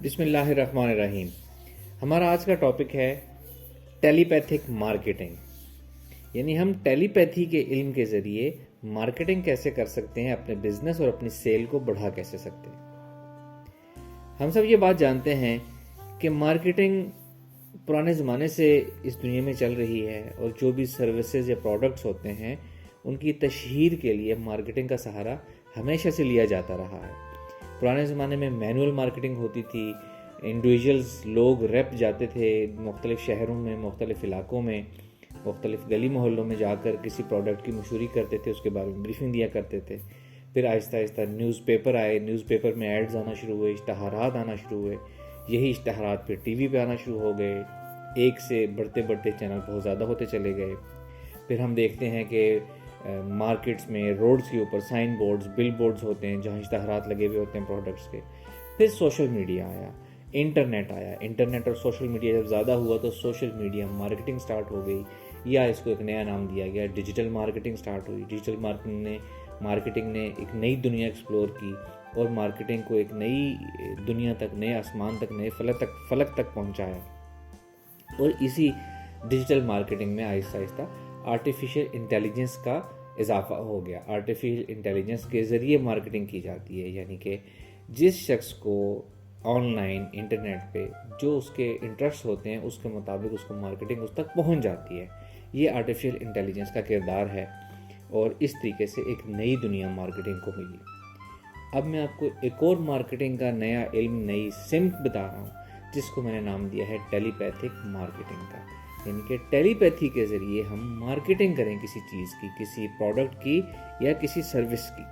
بسم اللہ الرحمن الرحیم. ہمارا آج کا ٹاپک ہے ٹیلی پیتھک مارکیٹنگ. یعنی ہم ٹیلی پیتھی کے علم کے ذریعے مارکیٹنگ کیسے کر سکتے ہیں، اپنے بزنس اور اپنی سیل کو بڑھا کیسے سکتے ہیں. ہم سب یہ بات جانتے ہیں کہ مارکیٹنگ پرانے زمانے سے اس دنیا میں چل رہی ہے، اور جو بھی سروسز یا پروڈکٹس ہوتے ہیں ان کی تشہیر کے لیے مارکیٹنگ کا سہارا ہمیشہ سے لیا جاتا رہا ہے. پرانے زمانے میں مینول مارکیٹنگ ہوتی تھی. انڈیویجولز لوگ ریپ جاتے تھے مختلف شہروں میں، مختلف علاقوں میں، مختلف گلی محلوں میں جا کر کسی پروڈکٹ کی مشہوری کرتے تھے، اس کے بارے میں بریفنگ دیا کرتے تھے. پھر آہستہ آہستہ نیوز پیپر آئے، نیوز پیپر میں ایڈز آنا شروع ہوئے، اشتہارات آنا شروع ہوئے. یہی اشتہارات پھر ٹی وی پہ آنا شروع ہو گئے. ایک سے بڑھتے بڑھتے چینل بہت زیادہ ہوتے چلے گئے. پھر ہم دیکھتے ہیں کہ مارکیٹس میں روڈز کے اوپر سائن بورڈز، بل بورڈز ہوتے ہیں جہاں اشتہارات لگے ہوئے ہوتے ہیں پروڈکٹس کے. پھر سوشل میڈیا آیا، انٹرنیٹ آیا. انٹرنیٹ اور سوشل میڈیا جب زیادہ ہوا تو سوشل میڈیا مارکیٹنگ سٹارٹ ہو گئی، یا اس کو ایک نیا نام دیا گیا، ڈیجیٹل مارکیٹنگ سٹارٹ ہوئی. ڈیجیٹل مارکیٹنگ نے ایک نئی دنیا ایکسپلور کی اور مارکیٹنگ کو ایک نئی دنیا تک، نئے آسمان تک، نئے فلک تک پہنچایا. اور اسی ڈیجیٹل مارکیٹنگ میں آہستہ آہستہ آرٹیفیشیل انٹیلیجنس کا اضافہ ہو گیا. آرٹیفیشیل انٹیلیجنس کے ذریعے مارکیٹنگ کی جاتی ہے، یعنی کہ جس شخص کو آن لائن انٹرنیٹ پہ جو اس کے انٹرسٹ ہوتے ہیں اس کے مطابق اس کو مارکیٹنگ اس تک پہنچ جاتی ہے. یہ آرٹیفیشیل انٹیلیجنس کا کردار ہے، اور اس طریقے سے ایک نئی دنیا مارکیٹنگ کو ملی. اب میں آپ کو ایک اور مارکیٹنگ کا نیا علم، نئی سمت بتا رہا ہوں، جس کو میں نے نام دیا ہے ٹیلی پیتھک مارکیٹنگ کا. یعنی کہ ٹیلی پیتھی کے ذریعے ہم مارکیٹنگ کریں کسی چیز کی، کسی پروڈکٹ کی یا کسی سروس کی.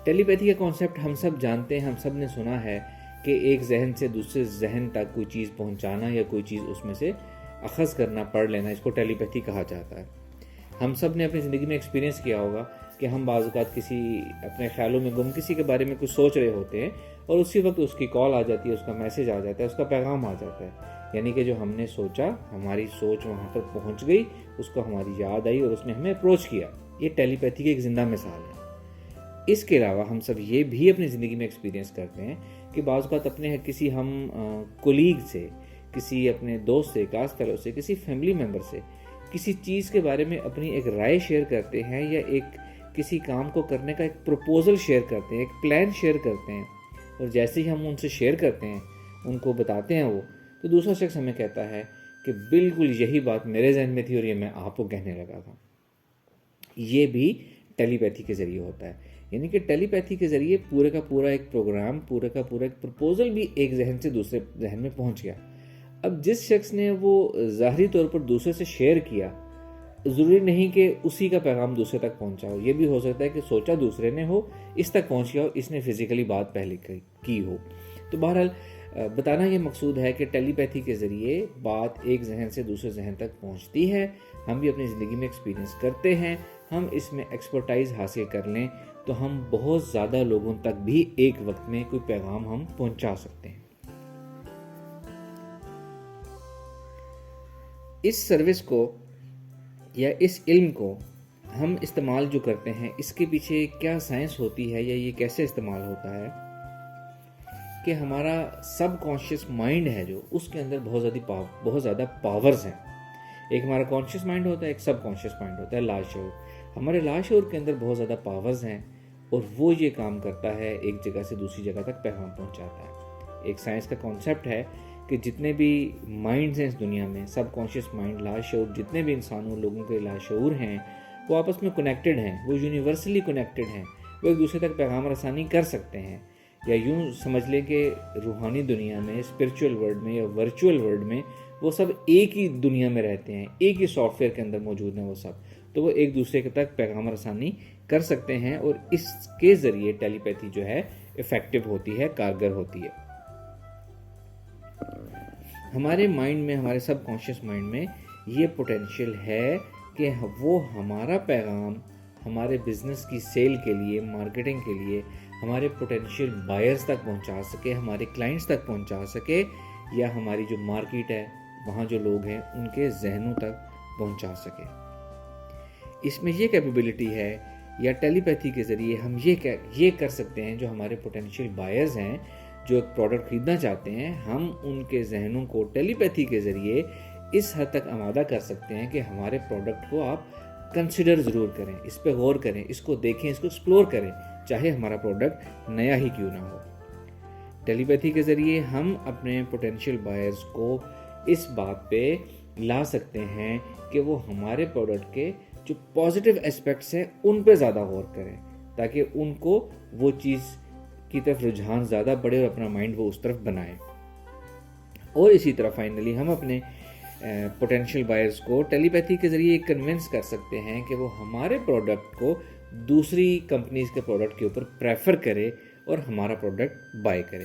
ٹیلی پیتھی کا کانسیپٹ ہم سب جانتے ہیں، ہم سب نے سنا ہے کہ ایک ذہن سے دوسرے ذہن تک کوئی چیز پہنچانا یا کوئی چیز اس میں سے اخذ کرنا، پڑھ لینا، اس کو ٹیلی پیتھی کہا جاتا ہے. ہم سب نے اپنی زندگی میں ایکسپیرینس کیا ہوگا کہ ہم بعض اوقات کسی اپنے خیالوں میں گم کسی کے بارے میں کچھ سوچ رہے ہوتے ہیں، اور اسی وقت اس کی کال آ جاتی ہے، اس کا میسج آ جاتا ہے، اس کا پیغام آ جاتا ہے. یعنی کہ جو ہم نے سوچا، ہماری سوچ وہاں پر پہنچ گئی، اس کو ہماری یاد آئی اور اس نے ہمیں اپروچ کیا. یہ ٹیلی پیتھی کی ایک زندہ مثال ہے. اس کے علاوہ ہم سب یہ بھی اپنی زندگی میں ایکسپیرینس کرتے ہیں کہ بعض اوقات اپنے کسی ہم کولیگ سے، کسی اپنے دوست سے، کلاس فیلو سے، کسی فیملی ممبر سے کسی چیز کے بارے میں اپنی ایک رائے شیئر کرتے ہیں، یا ایک کسی کام کو کرنے کا ایک پروپوزل شیئر کرتے ہیں، ایک پلان شیئر کرتے ہیں. اور جیسے ہی ہم ان سے شیئر کرتے ہیں، ان کو بتاتے ہیں وہ، تو دوسرا شخص ہمیں کہتا ہے کہ بالکل یہی بات میرے ذہن میں تھی اور یہ میں آپ کو کہنے لگا تھا. یہ بھی ٹیلی پیتھی کے ذریعے ہوتا ہے. یعنی کہ ٹیلی پیتھی کے ذریعے پورے کا پورا ایک پروگرام، پورا کا پورا ایک پروپوزل بھی ایک ذہن سے دوسرے ذہن میں پہنچ گیا. اب جس شخص نے وہ ظاہری طور پر دوسرے سے شیئر کیا، ضروری نہیں کہ اسی کا پیغام دوسرے تک پہنچا ہو. یہ بھی ہو سکتا ہے کہ سوچا دوسرے نے ہو، اس تک پہنچ گیا ہو، اس نے فزیکلی بات پہلے کی ہو. تو بہرحال بتانا یہ مقصود ہے کہ ٹیلی پیتھی کے ذریعے بات ایک ذہن سے دوسرے ذہن تک پہنچتی ہے. ہم بھی اپنی زندگی میں ایکسپیرینس کرتے ہیں. ہم اس میں ایکسپرٹائز حاصل کر لیں تو ہم بہت زیادہ لوگوں تک بھی ایک وقت میں کوئی پیغام ہم پہنچا سکتے ہیں. اس سروس کو یا اس علم کو ہم استعمال جو کرتے ہیں، اس کے پیچھے کیا سائنس ہوتی ہے یا یہ کیسے استعمال ہوتا ہے کہ ہمارا سب کانشیس مائنڈ ہے جو، اس کے اندر بہت زیادہ پاورز ہیں. ایک ہمارا کانشیس مائنڈ ہوتا ہے، ایک سب کانشیس مائنڈ ہوتا ہے، لاشعور. ہمارے لاشعور کے اندر بہت زیادہ پاورز ہیں، اور وہ یہ کام کرتا ہے، ایک جگہ سے دوسری جگہ تک پیغام پہنچاتا ہے. ایک سائنس کا کانسیپٹ ہے کہ جتنے بھی مائنڈز ہیں اس دنیا میں، سب کانشیس مائنڈ، لاشعور، جتنے بھی انسانوں لوگوں کے لاشعور ہیں، وہ آپس میں کنیکٹڈ ہیں، وہ یونیورسلی کنیکٹڈ ہیں. وہ ایک دوسرے تک پیغام رسانی کر سکتے ہیں. یا یوں سمجھ لیں کہ روحانی دنیا میں، اسپرچول ورلڈ میں یا ورچوئل ورلڈ میں، وہ سب ایک ہی دنیا میں رہتے ہیں، ایک ہی سافٹ ویئر کے اندر موجود ہیں وہ سب. تو وہ ایک دوسرے کے تک پیغام رسانی کر سکتے ہیں، اور اس کے ذریعے ٹیلی پیتھی جو ہے افیکٹو ہوتی ہے، کارگر ہوتی ہے. ہمارے مائنڈ میں، ہمارے سب کانشیس مائنڈ میں یہ پوٹینشیل ہے کہ وہ ہمارا پیغام ہمارے بزنس کی سیل کے لیے، مارکیٹنگ کے لیے ہمارے پوٹینشیل بائرز تک پہنچا سکے، ہمارے کلائنٹس تک پہنچا سکے، یا ہماری جو مارکیٹ ہے، وہاں جو لوگ ہیں ان کے ذہنوں تک پہنچا سکے. اس میں یہ کیپیبلٹی ہے، یا ٹیلی پیتھی کے ذریعے ہم یہ کر سکتے ہیں، جو ہمارے پوٹینشیل بائرز ہیں، جو ایک پروڈکٹ خریدنا چاہتے ہیں، ہم ان کے ذہنوں کو ٹیلی پیتھی کے ذریعے اس حد تک آمادہ کر سکتے ہیں کہ ہمارے پروڈکٹ کو آپ کنسیڈر ضرور کریں، اس پہ غور کریں، اس کو دیکھیں، اس کو ایکسپلور کریں، چاہے ہمارا پروڈکٹ نیا ہی کیوں نہ ہو۔ ٹیلی پیتھی کے ذریعے ہم اپنے پوٹینشیل بائرز کو اس بات پہ لا سکتے ہیں کہ وہ ہمارے پروڈکٹ کے جو پازیٹیو اسپیکٹس ہیں ان پہ زیادہ غور کریں، تاکہ ان کو وہ چیز کی طرف رجحان زیادہ بڑھے اور اپنا مائنڈ وہ اس طرف بنائیں۔ اور اسی طرح فائنلی ہم اپنے پوٹینشیل بائرز کو ٹیلی پیتھی کے ذریعے کنونس کر سکتے ہیں کہ وہ ہمارے پروڈکٹ کو دوسری کمپنیز کے پروڈکٹ کے اوپر پریفر کرے اور ہمارا پروڈکٹ بائی کرے۔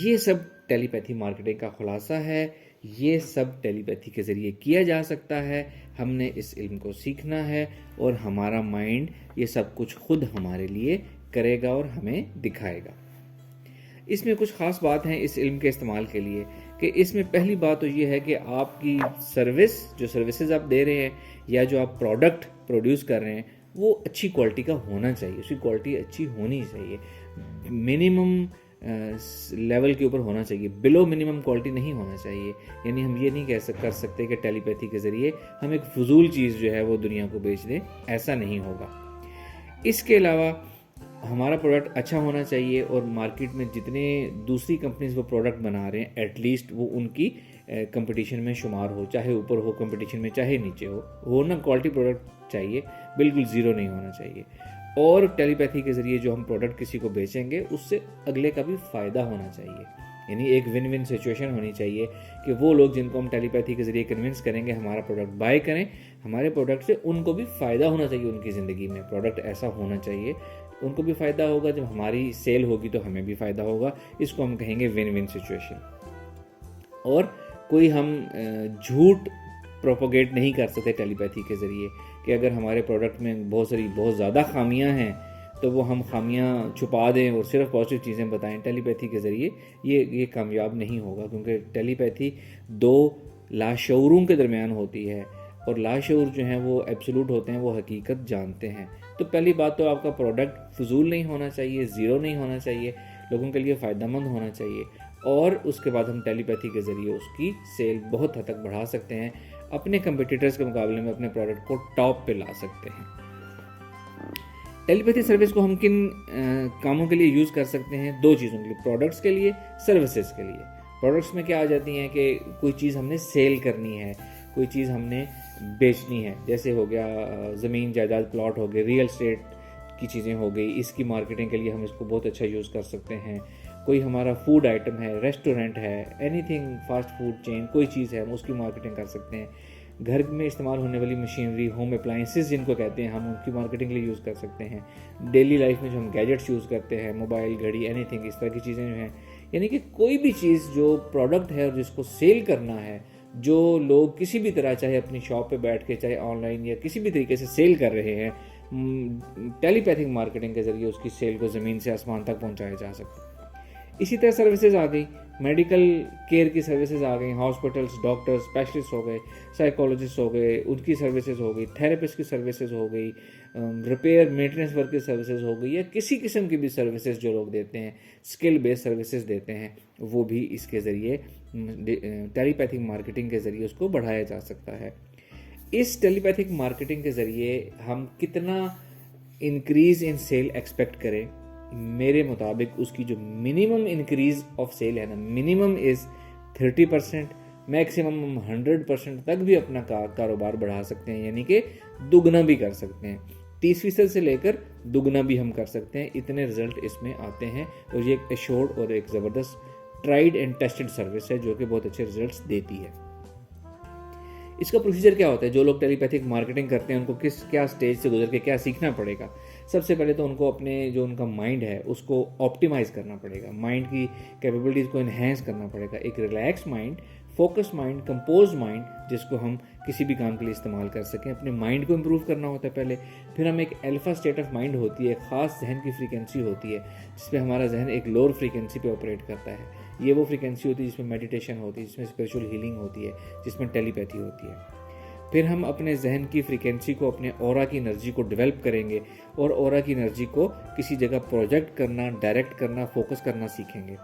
یہ سب ٹیلی پیتھی مارکیٹنگ کا خلاصہ ہے، یہ سب ٹیلی پیتھی کے ذریعے کیا جا سکتا ہے۔ ہم نے اس علم کو سیکھنا ہے اور ہمارا مائنڈ یہ سب کچھ خود ہمارے لیے کرے گا اور ہمیں دکھائے گا۔ اس میں کچھ خاص بات ہیں اس علم کے استعمال کے لیے، کہ اس میں پہلی بات تو یہ ہے کہ آپ کی سروسز آپ دے رہے ہیں یا جو آپ پروڈکٹ پروڈیوس کر رہے ہیں وہ اچھی کوالٹی کا ہونا چاہیے، اس کی کوالٹی اچھی ہونی چاہیے، منیمم لیول کے اوپر ہونا چاہیے، بلو منیمم کوالٹی نہیں ہونا چاہیے۔ یعنی ہم یہ نہیں کر سکتے کہ ٹیلی پیتھی کے ذریعے ہم ایک فضول چیز جو ہے وہ دنیا کو بیچ دیں، ایسا نہیں ہوگا۔ اس کے علاوہ ہمارا پروڈکٹ اچھا ہونا چاہیے اور مارکیٹ میں جتنے دوسری کمپنیز وہ پروڈکٹ بنا رہے ہیں ایٹ لیسٹ وہ ان کی کمپٹیشن میں شمار ہو، چاہے اوپر ہو کمپٹیشن میں چاہے نیچے ہو نا کوالٹی پروڈکٹ چاہیے، بالکل زیرو نہیں ہونا چاہیے۔ اور ٹیلی پیتھی کے ذریعے جو ہم پروڈکٹ کسی کو بیچیں گے اس سے اگلے کا بھی فائدہ ہونا چاہیے، یعنی ایک ون ون سچویشن ہونی چاہیے کہ وہ لوگ جن کو ہم ٹیلی پیتھی کے ذریعے کنونس کریں گے ہمارا پروڈکٹ بائی کریں، ہمارے پروڈکٹ سے ان کو بھی فائدہ ہونا چاہیے، ان کی زندگی میں پروڈکٹ ایسا ہونا چاہیے ان کو بھی فائدہ ہوگا، جب ہماری سیل ہوگی تو ہمیں بھی فائدہ ہوگا، اس کو ہم کہیں گے ون ون سچویشن۔ اور کوئی ہم جھوٹ پروپوگیٹ نہیں کر سکتے ٹیلی پیتھی کے ذریعے کہ اگر ہمارے پروڈکٹ میں بہت زیادہ خامیاں ہیں تو وہ ہم خامیاں چھپا دیں اور صرف پازیٹیو چیزیں بتائیں، ٹیلی پیتھی کے ذریعے یہ کامیاب نہیں ہوگا، کیونکہ ٹیلی پیتھی دو لاشعوروں کے درمیان ہوتی ہے اور لاشعور جو ہیں وہ ایبسولوٹ ہوتے ہیں، وہ حقیقت جانتے ہیں۔ تو پہلی بات تو آپ کا پروڈکٹ فضول نہیں ہونا چاہیے، زیرو نہیں ہونا چاہیے، لوگوں کے لیے فائدہ مند ہونا چاہیے، اور اس کے بعد ہم ٹیلی پیتھی کے ذریعے اس کی سیل بہت حد تک بڑھا سکتے ہیں، اپنے کمپیٹیٹرز کے مقابلے میں اپنے پروڈکٹ کو ٹاپ پہ لا سکتے ہیں۔ ٹیلی پیتھی سروس کو ہم کن کاموں کے لیے یوز کر سکتے ہیں؟ دو چیزوں کے لیے، پروڈکٹس کے لیے، سروسز کے لیے۔ پروڈکٹس میں کیا آ جاتی ہیں کہ کوئی چیز ہم نے سیل کرنی ہے، کوئی چیز ہم نے بیچنی ہے، جیسے ہو گیا زمین جائیداد، پلاٹ ہو گئے، ریئل اسٹیٹ کی چیزیں ہو گئی، اس کی مارکیٹنگ کے لیے ہم اس کو بہت اچھا یوز کر سکتے ہیں۔ کوئی ہمارا فوڈ آئٹم ہے، ریسٹورینٹ ہے، anything fast food chain, کوئی چیز ہے ہم اس کی مارکیٹنگ کر سکتے ہیں۔ گھر میں استعمال ہونے والی مشینری، ہوم اپلائنسز جن کو کہتے ہیں، ہم ان کی مارکیٹنگ کے لیے یوز کر سکتے ہیں۔ ڈیلی لائف میں جو ہم گیجٹس یوز کرتے ہیں، موبائل، گھڑی، اینی تھنگ، اس طرح کی چیزیں جو ہیں، یعنی کہ کوئی بھی چیز جو پروڈکٹ ہے اور جس کو سیل کرنا ہے، جو لوگ کسی بھی طرح چاہے اپنی شاپ پہ بیٹھ کے، چاہے آن لائن یا کسی بھی طریقے سے سیل کر رہے ہیں، ٹیلی پیتھک مارکیٹنگ کے ذریعے اس کی سیل کو زمین سے آسمان تک پہنچایا جا سکتا ہے۔ اسی طرح سروسز آ گئی، میڈیکل کیئر کی سروسز آ گئی، ہاسپٹلس، ڈاکٹر، اسپیشلسٹ ہو گئے، سائیکالوجسٹ ہو گئے، ان کی سروسز ہو گئی، تھراپسٹ کی سروسز ہو گئی، ریپیئر مینٹیننس ورک کی سروسز ہو گئی، یا کسی قسم کی بھی سروسز جو لوگ دیتے ہیں، اسکل بیس سروسز دیتے ہیں، وہ بھی اس کے ذریعے ٹیلی پیتھک مارکیٹنگ کے ذریعے اس کو بڑھایا جا سکتا ہے۔ اس ٹیلی پیتھک مارکیٹنگ کے ذریعے ہم کتنا انکریز ان سیل ایکسپیکٹ کریں؟ میرے مطابق اس کی جو منیمم انکریز آف سیل ہے نا، منیمم از 30%، میکسیمم 100% تک بھی اپنا کاروبار بڑھا سکتے ہیں، یعنی کہ دگنا بھی کر سکتے ہیں، 30% سے لے کر دگنا بھی ہم کر سکتے ہیں، اتنے رزلٹ اس میں آتے ہیں۔ اور یہ ایک ایشورڈ اور ایک زبردست ٹرائیڈ اینڈ ٹیسٹڈ سروس ہے جو کہ بہت اچھے رزلٹس دیتی ہے۔ اس کا پروسیجر کیا ہوتا ہے؟ جو لوگ ٹیلی پیتھک مارکیٹنگ کرتے ہیں ان کو کیا سٹیج سے گزر کے کیا سیکھنا پڑے گا؟ سب سے پہلے تو ان کو اپنے جو ان کا مائنڈ ہے اس کو آپٹیمائز کرنا پڑے گا، مائنڈ کی کیپیبلٹیز کو انہینس کرنا پڑے گا، ایک relax mind, focus mind, compose mind, جس کو ہم کسی بھی کام کے لیے استعمال کر سکیں۔ اپنے مائنڈ کو امپروو کرنا ہوتا ہے پہلے، پھر ہم ایک الفا اسٹیٹ آف مائنڈ ہوتی ہے، ایک خاص ذہن کی فریکوینسی ہوتی ہے جس پہ ہمارا ذہن ایک لوور فریکوینسی پہ آپریٹ کرتا ہے۔ یہ وہ فریکوینسی ہوتی ہے جس میں میڈیٹیشن ہوتی ہے، جس میں اسپریچول ہیلنگ ہوتی ہے، جس میں ٹیلی پیتھی ہوتی ہے۔ پھر ہم اپنے ذہن کی فریکوینسی کو، اپنے اورا کی انرجی کو ڈیولپ کریں گے اور اورا کی انرجی کو کسی جگہ پروجیکٹ کرنا، ڈائریکٹ کرنا، فوکس کرنا سیکھیں گے۔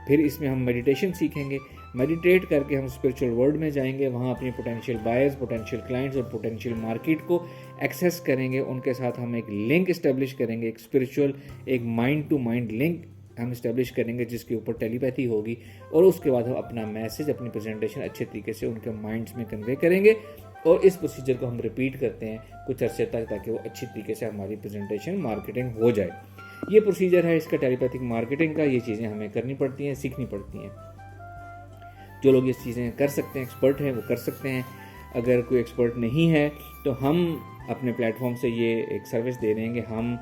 پھر اس میں ہم میڈیٹیشن سیکھیں گے. میڈیٹیٹ کر کے ہم اسپرچل ورلڈ میں جائیں گے, وہاں اپنی پوٹینشیل بائرز, پوٹینشیل کلائنٹس اور پوٹینشیل مارکیٹ کو ایکسیس کریں گے. ان کے ساتھ ہم ایک لنک اسٹیبلش کریں گے, ایک اسپرچل, ایک مائنڈ ٹو مائنڈ لنک ہم اسٹیبلش کریں گے جس کے اوپر ٹیلی پیتھی ہوگی. اور اس کے بعد ہم اپنا میسج, اپنی پریزنٹیشن اچھے طریقے سے ان کے مائنڈس میں کنوے کریں گے. اور اس پروسیجر کو ہم ریپیٹ کرتے ہیں کچھ عرصے تک تاکہ وہ اچھی طریقے سے ہماری پریزنٹیشن مارکیٹنگ ہو جائے. یہ پروسیجر ہے اس کا ٹیلی پیتھک مارکیٹنگ کا. یہ چیزیں ہمیں کرنی پڑتی ہیں, سیکھنی پڑتی ہیں. جو لوگ یہ چیزیں کر سکتے ہیں, ایکسپرٹ ہیں, وہ کر سکتے ہیں. اگر کوئی ایکسپرٹ نہیں ہے تو ہم اپنے پلیٹ فارم سے یہ ایک سروس دے رہے ہیں کہ ہم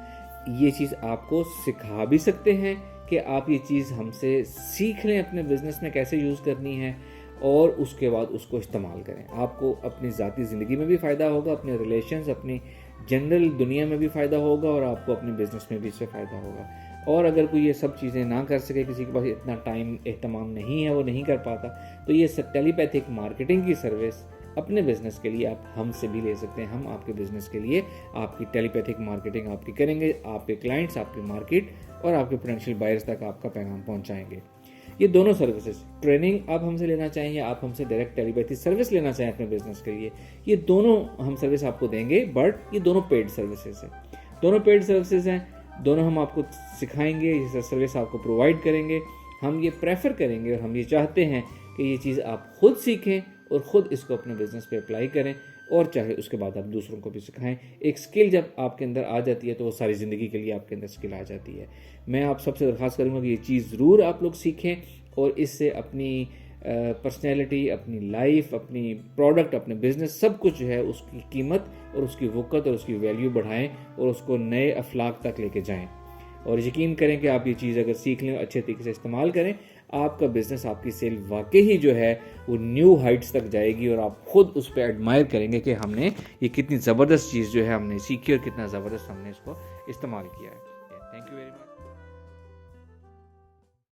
یہ چیز آپ کو سکھا بھی سکتے ہیں کہ آپ یہ چیز ہم سے سیکھ لیں, اپنے بزنس میں کیسے یوز کرنی ہے, اور اس کے بعد اس کو استعمال کریں. آپ کو اپنی ذاتی زندگی میں بھی فائدہ ہوگا, اپنے ریلیشنز, اپنی جنرل دنیا میں بھی فائدہ ہوگا, اور آپ کو اپنے بزنس میں بھی اس سے فائدہ ہوگا. اور اگر کوئی یہ سب چیزیں نہ کر سکے, کسی کے پاس اتنا ٹائم اہتمام نہیں ہے, وہ نہیں کر پاتا, تو یہ ٹیلی پیتھک مارکیٹنگ کی سروس اپنے بزنس کے لیے آپ ہم سے بھی لے سکتے ہیں. ہم آپ کے بزنس کے لیے آپ کی ٹیلی پیتھک مارکیٹنگ آپ کی کریں گے, آپ کے کلائنٹس, آپ کی مارکیٹ اور آپ کے پوٹینشیل بائرز تک آپ کا پیغام پہنچائیں گے. یہ دونوں سروسز, ٹریننگ آپ ہم سے لینا چاہیں یا آپ ہم سے ڈائریکٹ ٹیلی پیتھی سروس لینا چاہیں اپنے بزنس کے لیے, یہ دونوں ہم سروس آپ کو دیں گے. بٹ یہ دونوں پیڈ سروسز ہیں, دونوں پیڈ سروسز ہیں, دونوں ہم آپ کو سکھائیں گے, یہ سروس آپ کو پرووائڈ کریں گے. ہم یہ پریفر کریں گے اور ہم یہ چاہتے ہیں کہ یہ چیز آپ خود سیکھیں اور خود اس کو اپنے بزنس پہ اپلائی کریں, اور چاہے اس کے بعد آپ دوسروں کو بھی سکھائیں. ایک سکل جب آپ کے اندر آ جاتی ہے تو وہ ساری زندگی کے لیے آپ کے اندر سکل آ جاتی ہے. میں آپ سب سے درخواست کروں گا کہ یہ چیز ضرور آپ لوگ سیکھیں اور اس سے اپنی پرسنالٹی, اپنی لائف, اپنی پروڈکٹ, اپنے بزنس, سب کچھ جو ہے اس کی قیمت اور اس کی وقت اور اس کی ویلیو بڑھائیں اور اس کو نئے افلاق تک لے کے جائیں. اور یقین کریں کہ آپ یہ چیز اگر سیکھ لیں, اچھے طریقے سے استعمال کریں, آپ کا بزنس, آپ کی سیل واقعی جو ہے وہ نیو ہائٹس تک جائے گی, اور آپ خود اس پہ ایڈمائر کریں گے کہ ہم نے یہ کتنی زبردست چیز جو ہے ہم نے سیکھی اور کتنا زبردست ہم نے اس کو استعمال کیا ہے. Thank you very much.